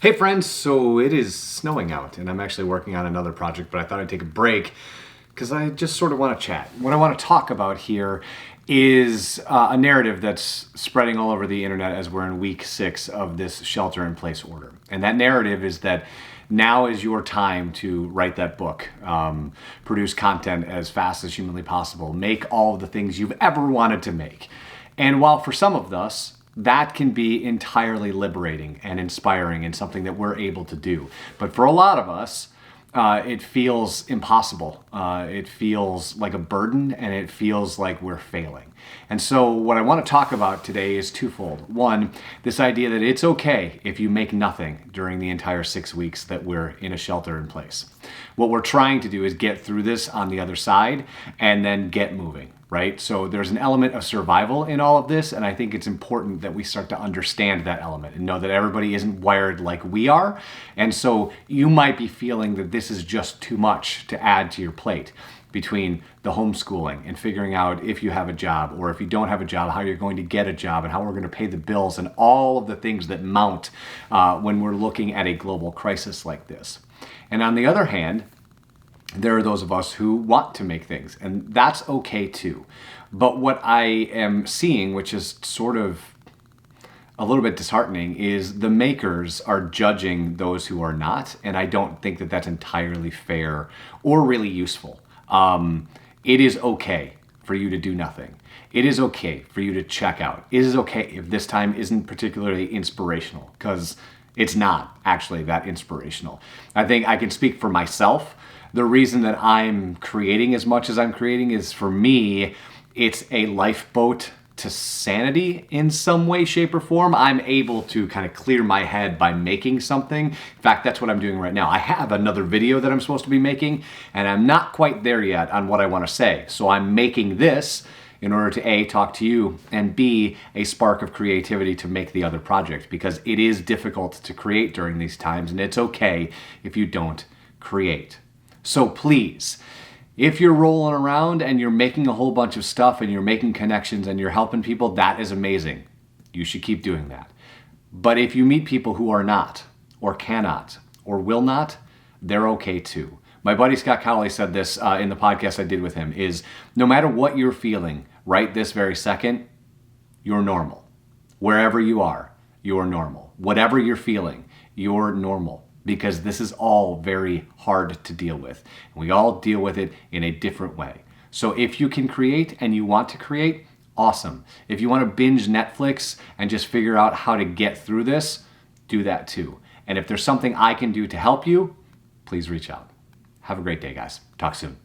Hey friends, so it is snowing out and I'm actually working on another project, but I thought I'd take a break because I just sort of want to chat. What I want to talk about here is a narrative that's spreading all over the internet as we're in week 6 of this shelter-in-place order. And that narrative is that now is your time to write that book, produce content as fast as humanly possible, make all of the things you've ever wanted to make. And while for some of us, that can be entirely liberating and inspiring and something that we're able to do. But for a lot of us, it feels impossible. It feels like a burden and it feels like we're failing. And so what I want to talk about today is twofold. One, this idea that it's okay if you make nothing during the entire 6 weeks that we're in a shelter in place. What we're trying to do is get through this on the other side and then get moving, right? So there's an element of survival in all of this, and I think it's important that we start to understand that element and know that everybody isn't wired like we are. And so you might be feeling that this is just too much to add to your plate between the homeschooling and figuring out if you have a job, or if you don't have a job, how you're going to get a job and how we're going to pay the bills and all of the things that mount when we're looking at a global crisis like this. And on the other hand, there are those of us who want to make things, and that's okay too. But what I am seeing, which is sort of a little bit disheartening, is the makers are judging those who are not, and I don't think that that's entirely fair or really useful. It is okay for you to do nothing. It is okay for you to check out. It is okay if this time isn't particularly inspirational, because it's not actually that inspirational. I think I can speak for myself. The reason that I'm creating as much as I'm creating is, for me, it's a lifeboat to sanity in some way, shape, or form. I'm able to kind of clear my head by making something. In fact, that's what I'm doing right now. I have another video that I'm supposed to be making, and I'm not quite there yet on what I want to say. So I'm making this in order to A, talk to you, and B, a spark of creativity to make the other project, because it is difficult to create during these times, and it's okay if you don't create. So please, if you're rolling around and you're making a whole bunch of stuff and you're making connections and you're helping people, that is amazing. You should keep doing that. But if you meet people who are not, or cannot, or will not, they're okay too. My buddy Scott Cowley said this in the podcast I did with him, is no matter what you're feeling right this very second, you're normal. Wherever you are, you're normal. Whatever you're feeling, you're normal. Because this is all very hard to deal with. And we all deal with it in a different way. So if you can create and you want to create, awesome. If you want to binge Netflix and just figure out how to get through this, do that too. And if there's something I can do to help you, please reach out. Have a great day, guys. Talk soon.